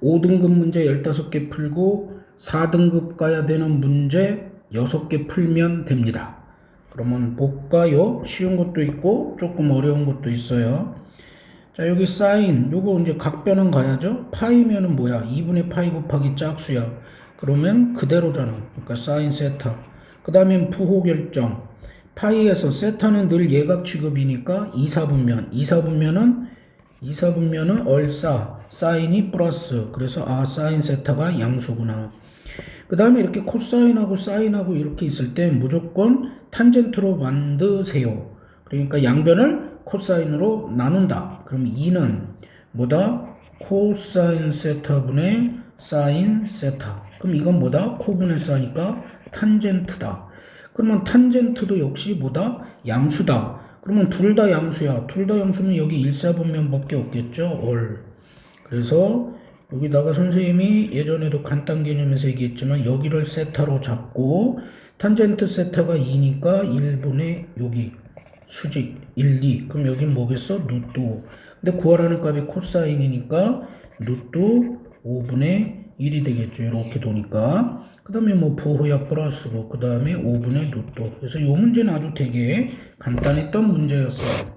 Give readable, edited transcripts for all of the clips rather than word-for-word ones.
5등급 문제 15개 풀고 4등급 가야 되는 문제 6개 풀면 됩니다. 그러면 볼까요? 쉬운 것도 있고 조금 어려운 것도 있어요. 자, 여기 사인 요거 이제 각변환 가야죠. 파이면은 뭐야? 2분의 파이 곱하기 짝수야. 그러면 그대로잖아. 그러니까 사인 세타. 그 다음엔 부호 결정. 파이에서 세타는 늘 예각 취급이니까 2, 4분면. 2, 4분면은 얼싸. 사인이 플러스. 그래서 사인 세타가 양수구나. 그 다음에 이렇게 코사인하고 사인하고 이렇게 있을 때 무조건 탄젠트로 만드세요. 그러니까 양변을 코사인으로 나눈다. 그럼 2는 뭐다? 코사인 세타분의 사인 세타. 그럼 이건 뭐다? 코분의 사니까 탄젠트다. 그러면 탄젠트도 역시 뭐다? 양수다. 그러면 둘 다 양수야. 둘 다 양수면 여기 1, 4분면밖에 없겠죠? 그래서 여기다가 선생님이 예전에도 간단 개념에서 얘기했지만 여기를 세타로 잡고 탄젠트 세타가 2니까 1분의 여기 수직 1, 2. 그럼 여긴 뭐겠어? 루트 5. 근데 구하라는 값이 코사인이니까 루트 5분의 1이 되겠죠. 이렇게 도니까. 그 다음에 뭐 부호야 플러스고 그 다음에 5분의 루트 5. 그래서 이 문제는 아주 되게 간단했던 문제였어요.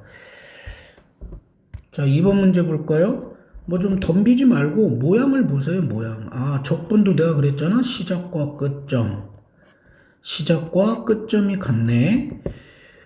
자, 2번 문제 볼까요? 뭐 좀 덤비지 말고 모양을 보세요. 모양. 적분도 내가 그랬잖아. 시작과 끝점. 시작과 끝점이 같네.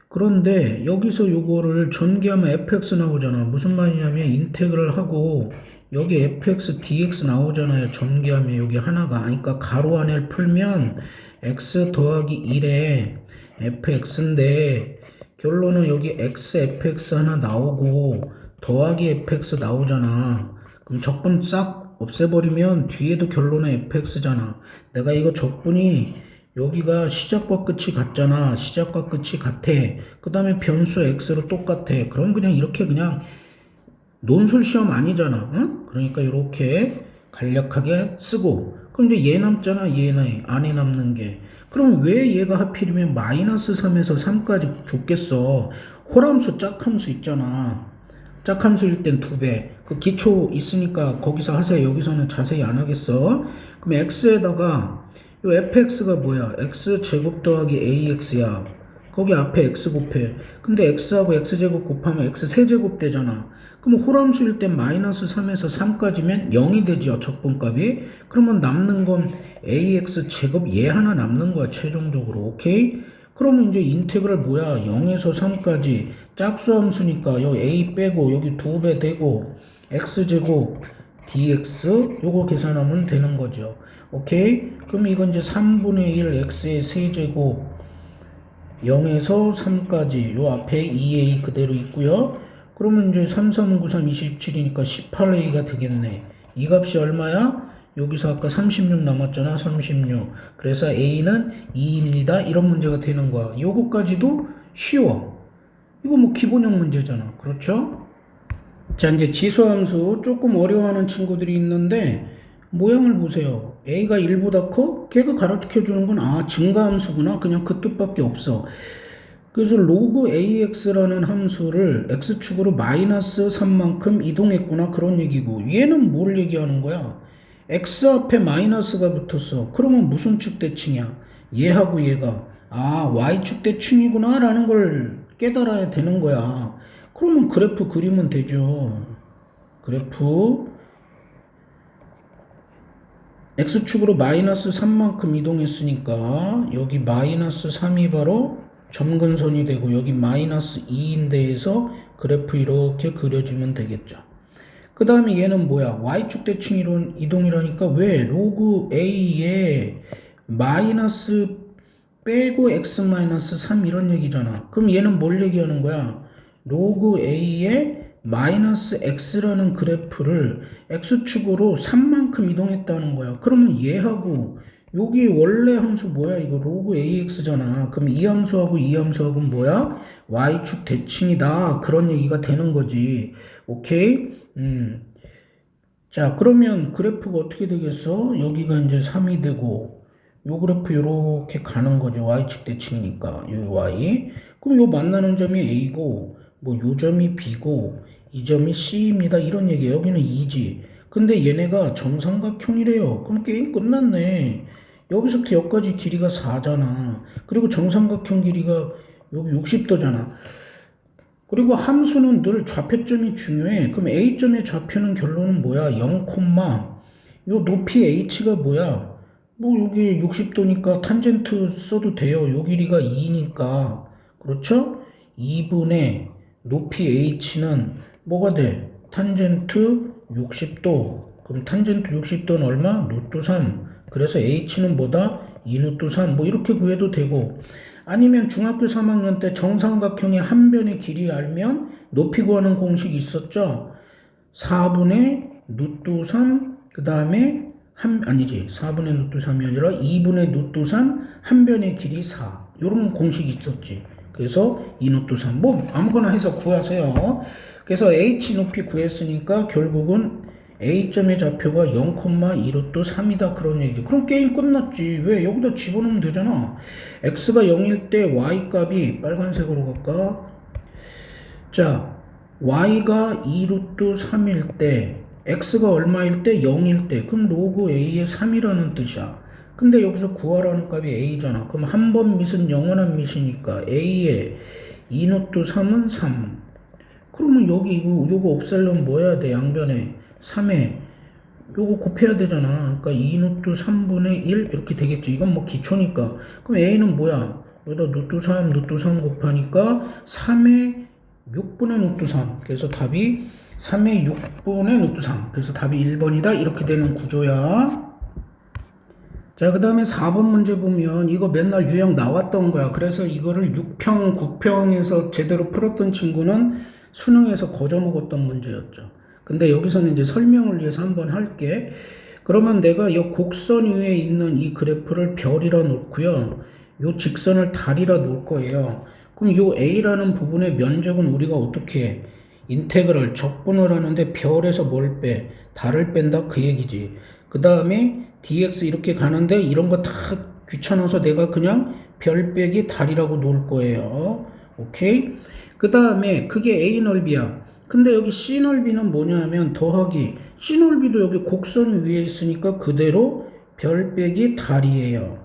그런데 여기서 요거를 전개하면 fx 나오잖아. 무슨 말이냐면 인테그럴 하고 여기 fx dx 나오잖아요. 전개하면 여기 하나가. 그러니까 가로 안을 풀면 x 더하기 1에 fx인데 결론은 여기 x fx 하나 나오고 더하기 fx 나오잖아. 그럼 적분 싹 없애버리면 뒤에도 결론은 fx잖아. 내가 이거 적분이 여기가 시작과 끝이 같잖아. 시작과 끝이 같아. 그 다음에 변수 x로 똑같아. 그럼 그냥 이렇게 그냥 논술 시험 아니잖아. 응? 그러니까 이렇게 간략하게 쓰고. 그럼 이제 얘 남잖아. 얘네 안에 남는 게. 그럼 왜 얘가 하필이면 마이너스 3에서 3까지 줬겠어? 호람수 짝함수 있잖아. 짝함수일 땐 2배. 그 기초 있으니까 거기서 하세요. 여기서는 자세히 안 하겠어. 그럼 x에다가 요 fx가 뭐야? x제곱 더하기 ax야. 거기 앞에 x 곱해. 근데 x하고 x제곱 곱하면 x 세제곱 되잖아. 그럼 호람수일 땐 마이너스 3에서 3까지면 0이 되죠. 적분값이. 그러면 남는 건 ax 제곱 얘 하나 남는 거야. 최종적으로. 오케이? 그러면 이제 인테그랄 뭐야? 0에서 3까지 짝수함수니까 여기 a 빼고 여기 2배 되고 x제곱 dx 요거 계산하면 되는 거죠. 오케이? 그럼 이건 이제 3분의 1 x의 세제곱 0에서 3까지 요 앞에 2a 그대로 있고요. 그러면 이제 3, 3, 9, 3, 27이니까 18a가 되겠네. 이 값이 얼마야? 여기서 아까 36 남았잖아. 36. 그래서 a는 2입니다. 이런 문제가 되는 거야. 요거까지도 쉬워. 이거 뭐 기본형 문제잖아. 그렇죠? 자, 이제 지수함수 조금 어려워하는 친구들이 있는데 모양을 보세요. a가 1보다 커? 걔가 가르쳐 주는 건 증가함수구나. 그냥 그 뜻밖에 없어. 그래서 로그 ax라는 함수를 x축으로 마이너스 3만큼 이동했구나. 그런 얘기고 얘는 뭘 얘기하는 거야? x 앞에 마이너스가 붙었어. 그러면 무슨 축 대칭이야? 얘하고 얘가 y축 대칭이구나 라는 걸 깨달아야 되는 거야. 그러면 그래프 그리면 되죠. 그래프 x축으로 마이너스 3만큼 이동했으니까 여기 마이너스 3이 바로 점근선이 되고 여기 마이너스 2인데에서 그래프 이렇게 그려지면 되겠죠. 그 다음에 얘는 뭐야? y축 대칭 이동이라니까 왜? 로그 a에 마이너스 빼고 x 마이너스 3 이런 얘기잖아. 그럼 얘는 뭘 얘기하는 거야? 로그 a에 마이너스 x라는 그래프를 x축으로 3만큼 이동했다는 거야. 그러면 얘하고 여기 원래 함수 뭐야? 이거 로그 ax잖아. 그럼 이 함수하고 이 함수하고 뭐야? y축 대칭이다. 그런 얘기가 되는 거지. 오케이? 자, 그러면 그래프가 어떻게 되겠어? 여기가 이제 3이 되고 요 그래프 요렇게 가는 거죠. y축 대칭이니까. 요 y. 그럼 요 만나는 점이 a고 뭐 요 점이 b고 이 점이 C입니다. 이런 얘기예요. 여기는 2지. 근데 얘네가 정삼각형이래요. 그럼 게임 끝났네. 여기서부터 여기까지 길이가 4잖아. 그리고 정삼각형 길이가 여기 60도잖아. 그리고 함수는 늘 좌표점이 중요해. 그럼 A점의 좌표는 결론은 뭐야? 0, 요 높이 H가 뭐야? 뭐 여기 60도니까 탄젠트 써도 돼요. 요 길이가 2니까. 그렇죠? 2분의 높이 H는 뭐가 돼? 탄젠트 60도. 그럼 탄젠트 60도는 얼마? 루트 3. 그래서 H는 뭐다? 2 루트 3. 뭐 이렇게 구해도 되고. 아니면 중학교 3학년 때 정삼각형의 한 변의 길이 알면 높이 구하는 공식이 있었죠? 4분의 루트 3, 그 다음에 아니지. 4분의 루트 3이 아니라 2분의 루트 3, 한 변의 길이 4. 요런 공식이 있었지. 그래서 2 루트 3. 뭐 아무거나 해서 구하세요. 그래서 H 높이 구했으니까 결국은 A점의 좌표가 0,2 루트 3이다. 그런 얘기지. 그럼 게임 끝났지. 왜? 여기다 집어넣으면 되잖아. X가 0일 때 Y 값이 빨간색으로 갈까? 자, Y가 2 루트 3일 때 X가 얼마일 때? 0일 때. 그럼 로그 A의 3이라는 뜻이야. 근데 여기서 구하라는 값이 A잖아. 그럼 한 번 밑은 영원한 밑이니까 A의 2 루트 3은 3. 그러면 여기 요거 없애려면 뭐 해야 돼? 양변에 3에 요거 곱해야 되잖아. 그러니까 2 루트 3분의 1 이렇게 되겠죠. 이건 뭐 기초니까. 그럼 A는 뭐야? 여기다 루트 3 곱하니까 3의 6분의 루트 3. 그래서 답이 3의 6분의 루트 3. 그래서 답이 1번이다. 이렇게 되는 구조야. 자, 그 다음에 4번 문제 보면 이거 맨날 유형 나왔던 거야. 그래서 이거를 6평, 9평에서 제대로 풀었던 친구는 수능에서 거저먹었던 문제였죠. 근데 여기서는 이제 설명을 위해서 한번 할게. 그러면 내가 이 곡선 위에 있는 이 그래프를 별이라 놓고요. 요 직선을 달이라 놓을 거예요. 그럼 요 A라는 부분의 면적은 우리가 어떻게 해? 인테그럴 적분을 하는데 별에서 뭘 빼? 달을 뺀다 그 얘기지. 그 다음에 dx 이렇게 가는데 이런 거 다 귀찮아서 내가 그냥 별 빼기 달이라고 놓을 거예요. 오케이? 그 다음에 그게 A 넓이야. 근데 여기 C 넓이는 뭐냐면 더하기 C 넓이도 여기 곡선 위에 있으니까 그대로 별 빼기 달이에요.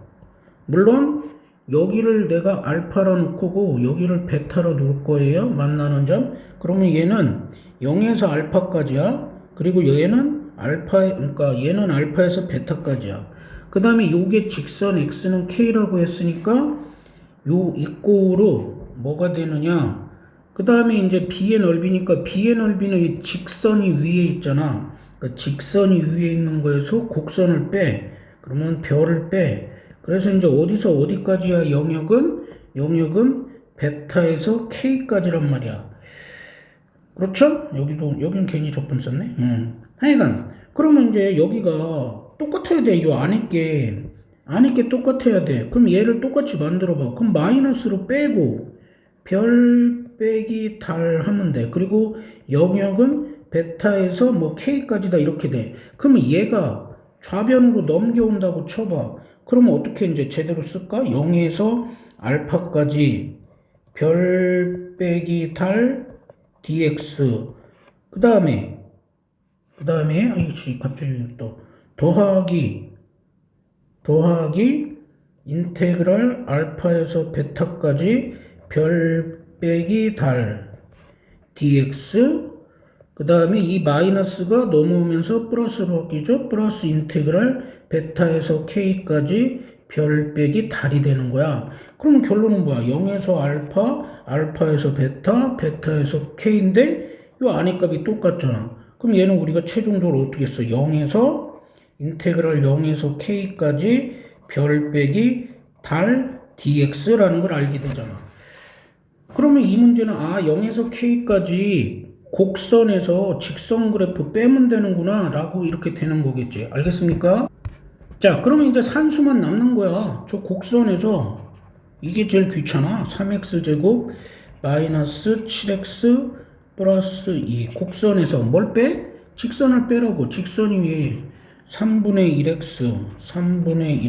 물론 여기를 내가 알파로 놓고 여기를 베타로 놓을 거예요. 만나는 점. 그러면 얘는 0에서 알파까지야. 그리고 얘는 그러니까 얘는 알파에서 베타까지야. 그 다음에 요게 직선 x는 k라고 했으니까 요 이꼬로 뭐가 되느냐? 그 다음에 이제 b의 넓이니까 b의 넓이는 이 직선이 위에 있잖아. 그러니까 직선이 위에 있는 거에서 곡선을 빼. 그러면 별을 빼. 그래서 이제 어디서 어디까지야 영역은? 영역은 베타에서 k까지란 말이야. 그렇죠? 여긴 괜히 적분 썼네. 하여간 그러면 이제 여기가 똑같아야 돼. 이 안에 게 똑같아야 돼. 그럼 얘를 똑같이 만들어 봐. 그럼 마이너스로 빼고 별 빼기 달 하면 돼. 그리고 영역은 베타에서 뭐 k까지다 이렇게 돼. 그러면 얘가 좌변으로 넘겨온다고 쳐봐. 그러면 어떻게 이제 제대로 쓸까? 0에서 알파까지 별 빼기 달 dx 그 다음에 아이씨 갑자기 또 더하기 인테그랄 알파에서 베타까지 별 빼기 달 dx 그 다음에 이 마이너스가 넘어오면서 플러스로 바뀌죠. 플러스 인테그랄 베타에서 k까지 별 빼기 달이 되는 거야. 그럼 결론은 뭐야? 0에서 알파에서 베타, 베타에서 k인데 이 안에 값이 똑같잖아. 그럼 얘는 우리가 최종적으로 어떻게 써? 0에서 인테그랄 0에서 k까지 별 빼기 달 dx라는 걸 알게 되잖아. 그러면 이 문제는 0에서 k까지 곡선에서 직선 그래프 빼면 되는구나 라고 이렇게 되는 거겠지. 알겠습니까? 자, 그러면 이제 산수만 남는 거야. 저 곡선에서 이게 제일 귀찮아. 3x제곱 마이너스 7x 플러스 2 곡선에서 뭘 빼? 직선을 빼라고. 직선 위에 3분의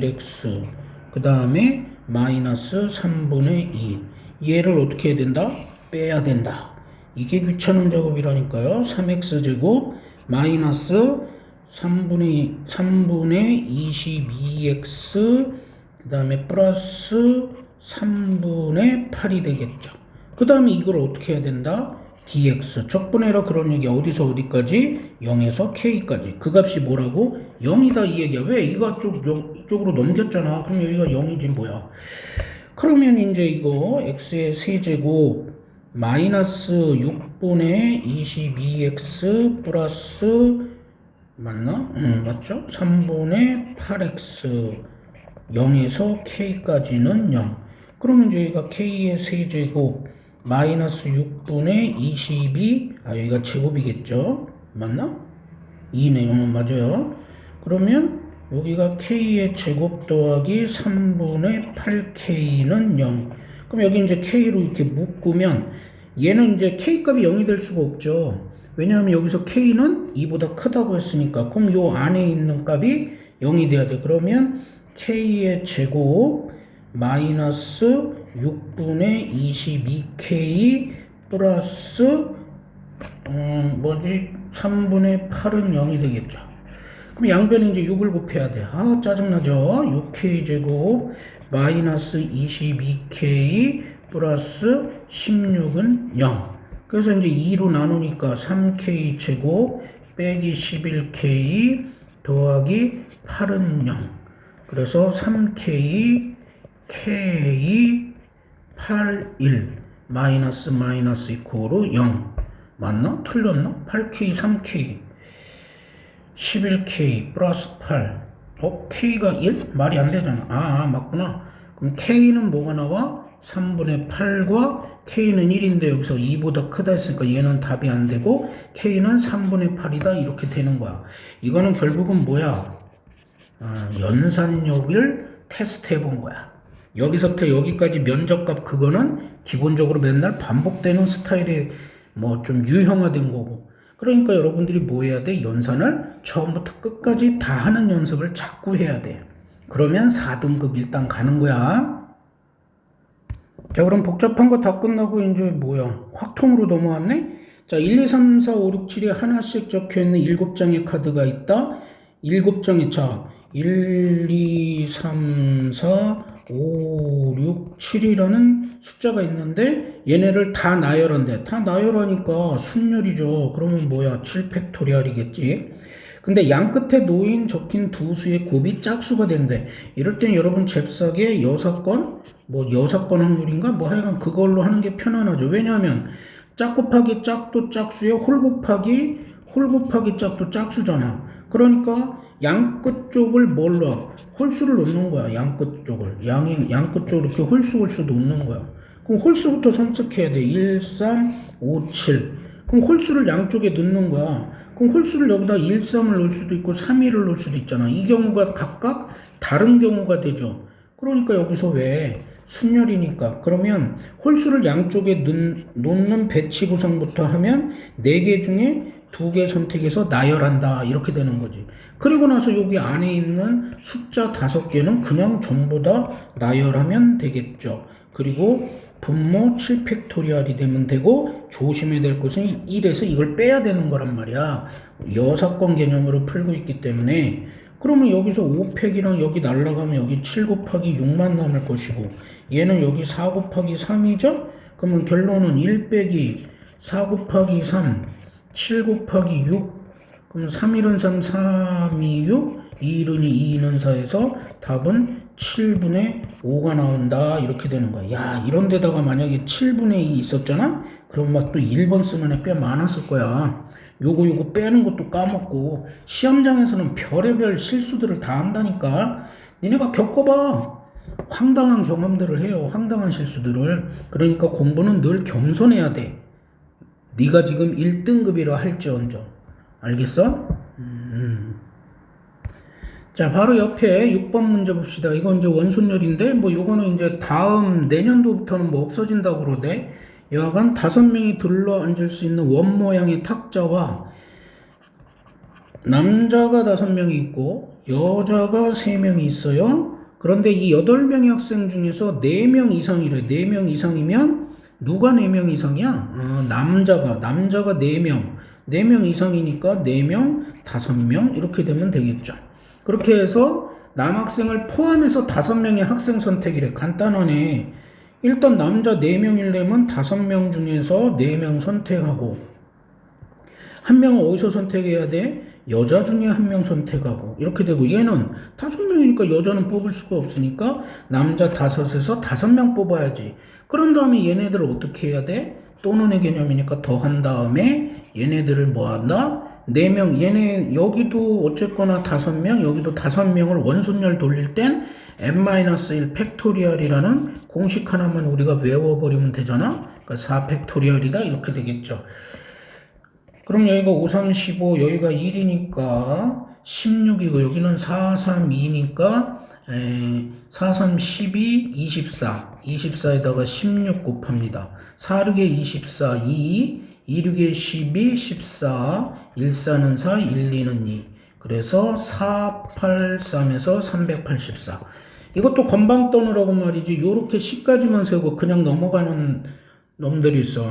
1x 그 다음에 마이너스 3분의 2 얘를 어떻게 해야 된다? 빼야 된다. 이게 귀찮은 작업이라니까요. 3x제곱 마이너스 3분의 22x 그 다음에 플러스 3분의 8이 되겠죠. 그 다음에 이걸 어떻게 해야 된다? dx 적분해라 그런 얘기야. 어디서 어디까지? 0에서 k까지. 그 값이 뭐라고? 0이다 이 얘기야. 왜? 이거 이쪽으로 넘겼잖아. 그럼 여기가 0이지 뭐야. 그러면 이제 이거 x의 세제곱 마이너스 6분의 22x 플러스 맞나? 맞죠? 3분의 8x 0에서 k까지는 0. 그러면 여기가 k의 세제곱 마이너스 6분의 22 여기가 제곱이겠죠? 맞나? 2네요. 맞아요. 그러면 여기가 k의 제곱 더하기 3분의 8k는 0. 그럼 여기 이제 k로 이렇게 묶으면 얘는 이제 k 값이 0이 될 수가 없죠. 왜냐하면 여기서 k는 2보다 크다고 했으니까. 그럼 요 안에 있는 값이 0이 돼야 돼. 그러면 k의 제곱 마이너스 6분의 22k 플러스 3분의 8은 0이 되겠죠. 그럼 양변에 이제 6을 곱해야 돼. 짜증나죠? 6k 제곱 마이너스 22k 플러스 16은 0. 그래서 이제 2로 나누니까 3k 제곱 빼기 11k 더하기 8은 0. 그래서 3k k 8 1 마이너스 이코로 0. 맞나? 틀렸나? 8k 3k 11k 플러스 8 k가 1? 말이 안 되잖아. 맞구나. 그럼 k는 뭐가 나와? 3분의 8과 k는 1인데 여기서 2보다 크다 했으니까 얘는 답이 안 되고 k는 3분의 8이다 이렇게 되는 거야. 이거는 결국은 뭐야? 연산력을 테스트 해본 거야. 여기서부터 여기까지 면적값 그거는 기본적으로 맨날 반복되는 스타일의 뭐 좀 유형화된 거고. 그러니까 여러분들이 뭐 해야 돼? 연산을 처음부터 끝까지 다 하는 연습을 자꾸 해야 돼. 그러면 4등급 일단 가는 거야. 자, 그럼 복잡한 거 다 끝나고 이제 뭐야? 확통으로 넘어왔네? 자, 1, 2, 3, 4, 5, 6, 7에 하나씩 적혀있는 7장의 카드가 있다. 7장의 자, 1, 2, 3, 4, 5, 6, 7이라는 숫자가 있는데 얘네를 다 나열한대. 다 나열하니까 순열이죠. 그러면 뭐야? 7팩토리얼이겠지. 근데 양 끝에 놓인 적힌 두 수의 곱이 짝수가 된대. 이럴 땐 여러분 잽싸게 여사건 확률인가? 하여간 그걸로 하는 게 편안하죠. 왜냐하면 짝 곱하기 짝도 짝수에 홀 곱하기 짝도 짝수잖아. 그러니까 양 끝 쪽을 뭘로? 홀수를 놓는 거야. 양 끝 쪽을. 양 끝 쪽을 이렇게 홀수 놓는 거야. 그럼 홀수부터 선택해야 돼. 1, 3, 5, 7. 그럼 홀수를 양쪽에 넣는 거야. 그럼 홀수를 여기다 1, 3을 넣을 수도 있고 3, 1을 넣을 수도 있잖아. 이 경우가 각각 다른 경우가 되죠. 그러니까 여기서 왜 순열이니까. 그러면 홀수를 양쪽에 놓는 배치 구성부터 하면 4개 중에 2개 선택해서 나열한다. 이렇게 되는 거지. 그리고 나서 여기 안에 있는 숫자 5개는 그냥 전부 다 나열하면 되겠죠. 그리고 분모 7팩토리얼이 되면 되고 조심해야 될 것은 1에서 이걸 빼야 되는 거란 말이야. 여사건 개념으로 풀고 있기 때문에. 그러면 여기서 5팩이랑 여기 날라가면 여기 7 곱하기 6만 남을 것이고 얘는 여기 4 곱하기 3이죠? 그러면 결론은 1 빼기 4 곱하기 3 7 곱하기 6 그럼 3일은 3, 3이 6 2일은 2, 2는 4에서 답은 7분의 5가 나온다 이렇게 되는 거야. 야, 이런 데다가 만약에 7분의 2 있었잖아? 그럼 막 또 1번 쓰는 애 꽤 많았을 거야. 요거 빼는 것도 까먹고 시험장에서는 별의별 실수들을 다 한다니까. 니네가 겪어봐. 황당한 경험들을 해요. 황당한 실수들을. 그러니까 공부는 늘 겸손해야 돼. 네가 지금 1등급이라 할지언정. 알겠어? 자, 바로 옆에 6번 문제 봅시다. 이건 이제 원순열인데, 요거는 이제 다음 내년도부터는 없어진다고 그러대. 여하간 5명이 들러 앉을 수 있는 원 모양의 탁자와 남자가 5명이 있고, 여자가 3명이 있어요. 그런데 이 8명의 학생 중에서 4명 이상이래. 4명 이상이면, 누가 4명 이상이야? 남자가 4명. 4명 이상이니까 4명, 5명 이렇게 되면 되겠죠. 그렇게 해서 남학생을 포함해서 5명의 학생 선택이래. 간단하네. 일단 남자 4명이려면 5명 중에서 4명 선택하고, 한 명은 어디서 선택해야 돼? 여자 중에 한 명 선택하고 이렇게 되고, 얘는 5명이니까 여자는 뽑을 수가 없으니까 남자 5에서 5명 뽑아야지. 그런 다음에 얘네들을 어떻게 해야 돼? 또는의 개념이니까 더한 다음에 얘네들을 뭐 한다? 4명, 얘네 여기도 어쨌거나 5명, 여기도 5명을 원순열 돌릴 땐 n-1 팩토리얼이라는 공식 하나만 우리가 외워버리면 되잖아. 그러니까 4 팩토리얼이다 이렇게 되겠죠. 그럼 여기가 5, 3, 15, 여기가 1이니까 16이고, 여기는 4, 3, 2니까 4, 3, 12, 24. 24에다가 16 곱합니다. 4, 6에 24, 2, 2, 6에 12, 14, 1, 4는 4, 1, 2는 2. 그래서 483에서 384. 이것도 건방 떠느라고 말이지. 요렇게 10까지만 세우고 그냥 넘어가는 놈들이 있어.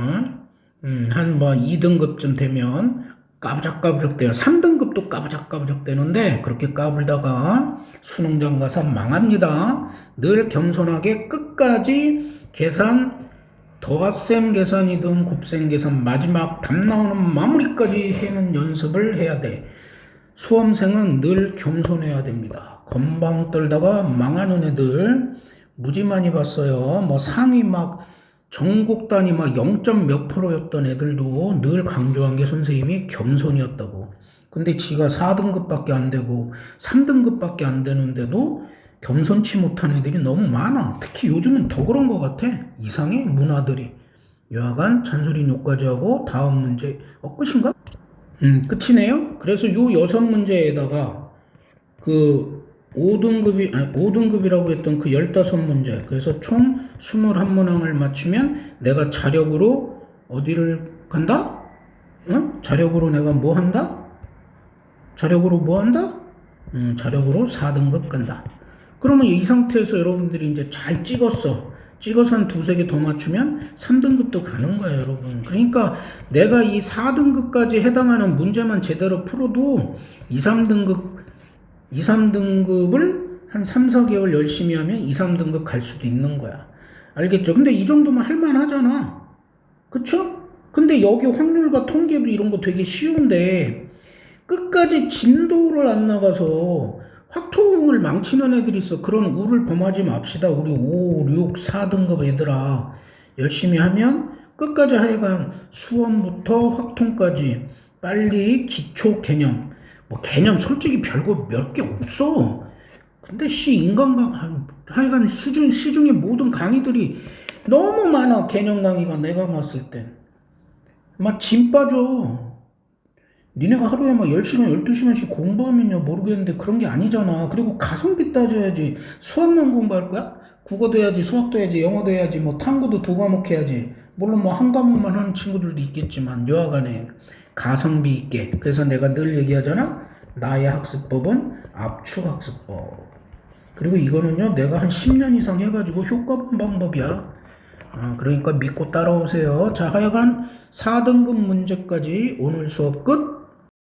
한 뭐 2등급쯤 되면 까부작까부작 돼요. 3등급도 까부작까부작 되는데 그렇게 까불다가 수능장 가서 망합니다. 늘 겸손하게 끝까지 계산, 더셈 계산이든 곱셈 계산 마지막 답 나오는 마무리까지 해는 연습을 해야 돼. 수험생은 늘 겸손해야 됩니다. 건방 떨다가 망하는 애들 무지 많이 봤어요. 뭐 상위 막 전국 단위 막 0. 몇 %였던 애들도 늘 강조한 게 선생님이 겸손이었다고. 근데 지가 4등급밖에 안 되고 3등급밖에 안 되는데도 겸손치 못한 애들이 너무 많아. 특히 요즘은 더 그런 것 같아. 이상해 문화들이. 여하간 잔소리는 여기까지 하고 다음 문제. 끝인가? 끝이네요. 그래서 요 6문제에다가 그 5등급이라고 했던 그 15문제. 그래서 총 21문항을 맞추면 내가 자력으로 어디를 간다? 자력으로 내가 뭐 한다? 자력으로 뭐 한다? 자력으로 4등급 간다. 그러면 이 상태에서 여러분들이 이제 잘 찍었어. 찍어서 한 2-3개 더 맞추면 3등급도 가는 거야, 여러분. 그러니까 내가 이 4등급까지 해당하는 문제만 제대로 풀어도 2, 3등급을 한 3, 4개월 열심히 하면 2, 3등급 갈 수도 있는 거야. 알겠죠? 근데 이 정도면 할만하잖아. 그쵸? 근데 여기 확률과 통계도 이런 거 되게 쉬운데 끝까지 진도를 안 나가서 확통을 망치는 애들이 있어. 그런 우를 범하지 맙시다. 우리 5, 6, 4등급 애들아. 열심히 하면 끝까지 하여간 수험부터 확통까지 빨리 기초 개념. 뭐 개념 솔직히 별거 몇 개 없어. 근데 하여간 시중에 모든 강의들이 너무 많아. 개념 강의가 내가 봤을 땐. 막 진 빠져. 니네가 하루에 막 10시간, 12시간씩 공부하면요 모르겠는데 그런 게 아니잖아. 그리고 가성비 따져야지. 수학만 공부할 거야? 국어도 해야지, 수학도 해야지, 영어도 해야지, 뭐 탐구도 2과목 해야지. 물론 뭐 한 과목만 하는 친구들도 있겠지만 여하간에 가성비 있게. 그래서 내가 늘 얘기하잖아. 나의 학습법은 압축학습법. 그리고 이거는요 내가 한 10년 이상 해가지고 효과 본 방법이야. 그러니까 믿고 따라오세요. 자, 하여간 4등급 문제까지 오늘 수업 끝.